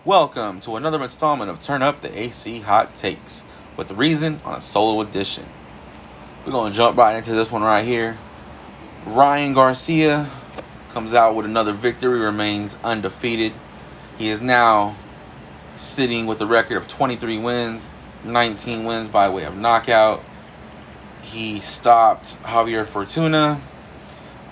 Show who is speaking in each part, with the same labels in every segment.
Speaker 1: Welcome to another installment of Turn Up the AC Hot Takes with the Reason on a solo edition. We're going to jump right into this one right here. Ryan Garcia comes out with another victory, remains undefeated. He is now sitting with a record of 23 wins, 19 wins by way of knockout. He stopped Javier Fortuna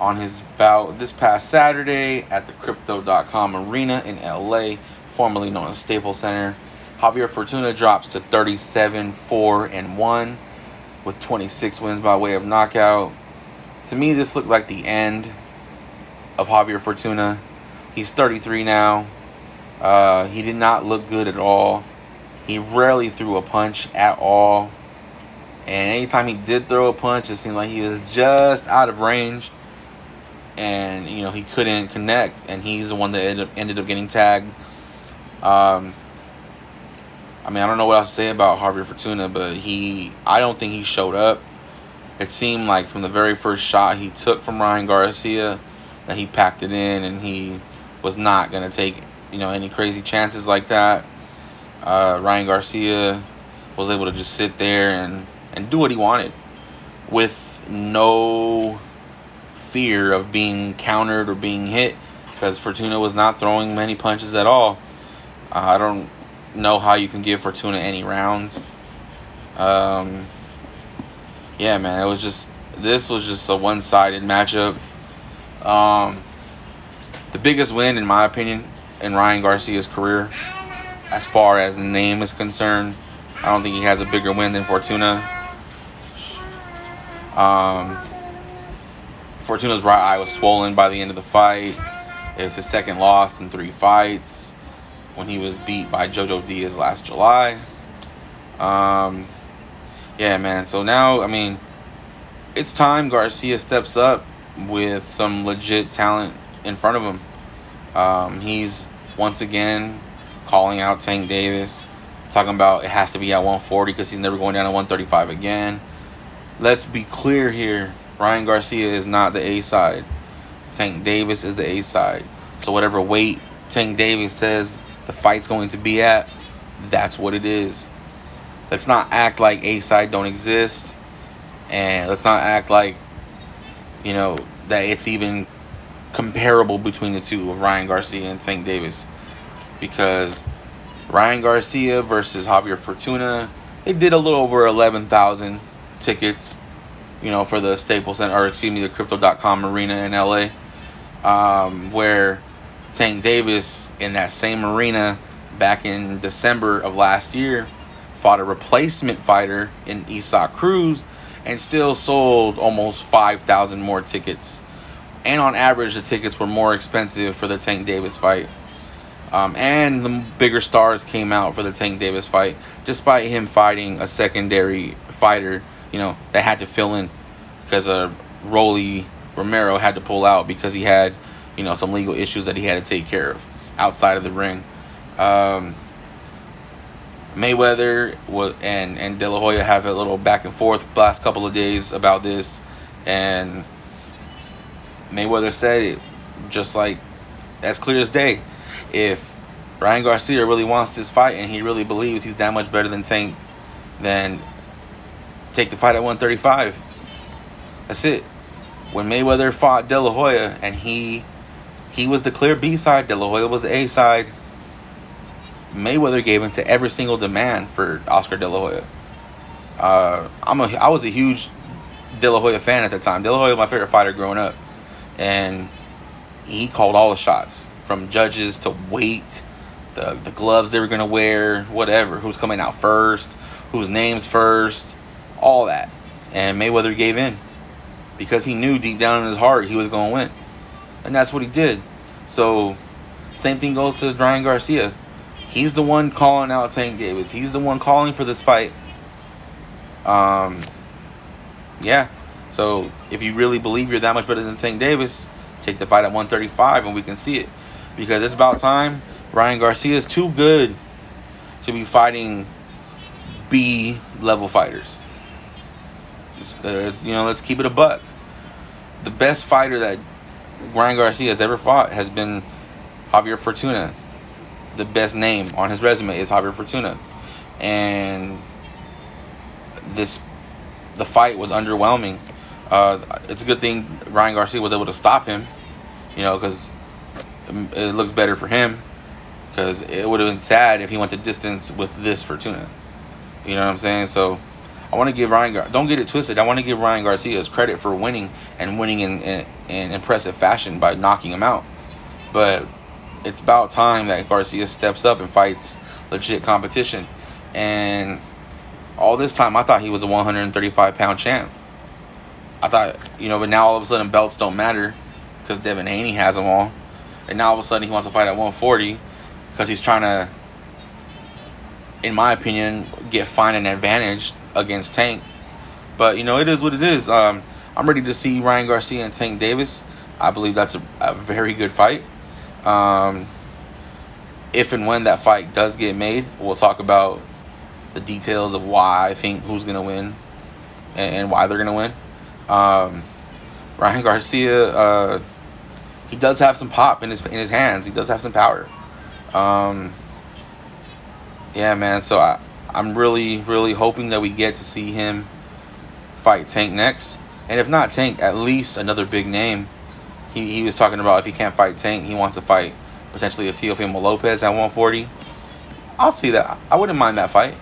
Speaker 1: on his bout this past Saturday at the Crypto.com Arena in LA, formerly known as Staples Center. Javier Fortuna drops to 37-4-1 with 26 wins by way of knockout. To me, this looked like the end of Javier Fortuna. He's 33 now. He did not look good at all. He rarely threw a punch at all. And anytime he did throw a punch, it seemed like he was just out of range. And, he couldn't connect. And he's the one that ended up getting tagged. I don't know what else to say about Javier Fortuna, but I don't think he showed up. It seemed like from the very first shot he took from Ryan Garcia that he packed it in, and he was not going to take, any crazy chances like that. Ryan Garcia was able to just sit there and do what he wanted with no fear of being countered or being hit, because Fortuna was not throwing many punches at all. I don't know how you can give Fortuna any rounds. Yeah, man, this was just a one-sided matchup. The biggest win, in my opinion, in Ryan Garcia's career, as far as name is concerned, I don't think he has a bigger win than Fortuna. Fortuna's right eye was swollen by the end of the fight. It was his second loss in 3 fights when he was beat by Jojo Diaz last July. Yeah, man. So now, it's time Garcia steps up with some legit talent in front of him. He's once again calling out Tank Davis, talking about it has to be at 140 because he's never going down to 135 again. Let's be clear here. Ryan Garcia is not the A side. Tank Davis is the A side. So whatever weight Tank Davis says the fight's going to be at, that's what it is. Let's not act like A side don't exist. And let's not act like, that it's even comparable between the two of Ryan Garcia and Tank Davis. Because Ryan Garcia versus Javier Fortuna, they did a little over 11,000 tickets, for the Staples Center, or the Crypto.com Arena in LA. Where Tank Davis, in that same arena back in December of last year, fought a replacement fighter in Isaac Cruz and still sold almost 5,000 more tickets. And on average, the tickets were more expensive for the Tank Davis fight. And the bigger stars came out for the Tank Davis fight, despite him fighting a secondary fighter, that had to fill in because Rolly Romero had to pull out because he had, some legal issues that he had to take care of outside of the ring. Mayweather and De La Hoya have a little back and forth the last couple of days about this, and Mayweather said it just like as clear as day. If Ryan Garcia really wants this fight and he really believes he's that much better than Tank, then take the fight at 135. That's it. When Mayweather fought De La Hoya and he was the clear B side, De La Hoya was the A side, Mayweather gave in to every single demand for Oscar De La Hoya. I was a huge De La Hoya fan at the time. De La Hoya was my favorite fighter growing up, and he called all the shots, from judges to weight, the gloves they were gonna wear, whatever, who's coming out first, whose name's first, all that. And Mayweather gave in because he knew deep down in his heart he was gonna win, and that's what he did. So same thing goes to Ryan Garcia. He's the one calling out Tank Davis. He's the one calling for this fight. Yeah. So if you really believe you're that much better than Tank Davis, take the fight at 135 and we can see it. Because it's about time. Ryan Garcia is too good to be fighting B level fighters. Let's keep it a buck. The best fighter that Ryan Garcia has ever fought has been Javier Fortuna. the best name on his resume is Javier Fortuna, and this the fight was underwhelming. It's a good thing Ryan Garcia was able to stop him, because it looks better for him. Because it would have been sad if he went the distance with this Fortuna. You know what I'm saying? So I want to give don't get it twisted. I want to give Ryan Garcia his credit for winning, and winning in impressive fashion by knocking him out. But it's about time that Garcia steps up and fights legit competition. And all this time, I thought he was a 135-pound champ. I thought, but now all of a sudden belts don't matter because Devin Haney has them all. And now all of a sudden he wants to fight at 140 because he's trying to, in my opinion, find an advantage against Tank. But, it is what it is. I'm ready to see Ryan Garcia and Tank Davis. I believe that's a very good fight. If and when that fight does get made, we'll talk about the details of why I think who's going to win and why they're going to win. Ryan Garcia, he does have some pop in his hands. He does have some power. Yeah, man. So I'm really, really hoping that we get to see him fight Tank next. And if not Tank, at least another big name. He was talking about if he can't fight Tank, he wants to fight potentially a Teofimo Lopez at 140. I'll see that. I wouldn't mind that fight.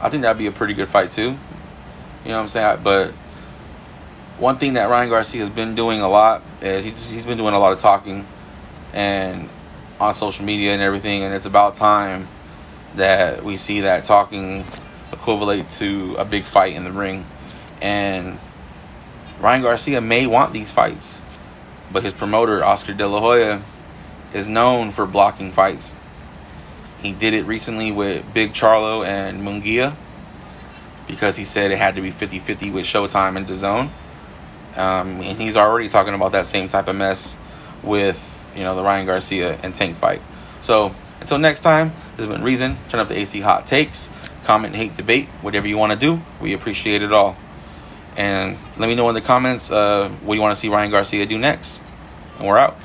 Speaker 1: I think that'd be a pretty good fight too. You know what I'm saying? But one thing that Ryan Garcia has been doing a lot is he's been doing a lot of talking and on social media and everything, and it's about time that we see that talking equivalent to a big fight in the ring. And Ryan Garcia may want these fights, but his promoter, Oscar De La Hoya, is known for blocking fights. He did it recently with Big Charlo and Munguia because he said it had to be 50-50 with Showtime and DAZN. And he's already talking about that same type of mess with, the Ryan Garcia and Tank fight. So until next time, this has been Reason. Turn up the AC Hot Takes. Comment, hate, debate, whatever you want to do. We appreciate it all. And let me know in the comments what you want to see Ryan Garcia do next. And we're out.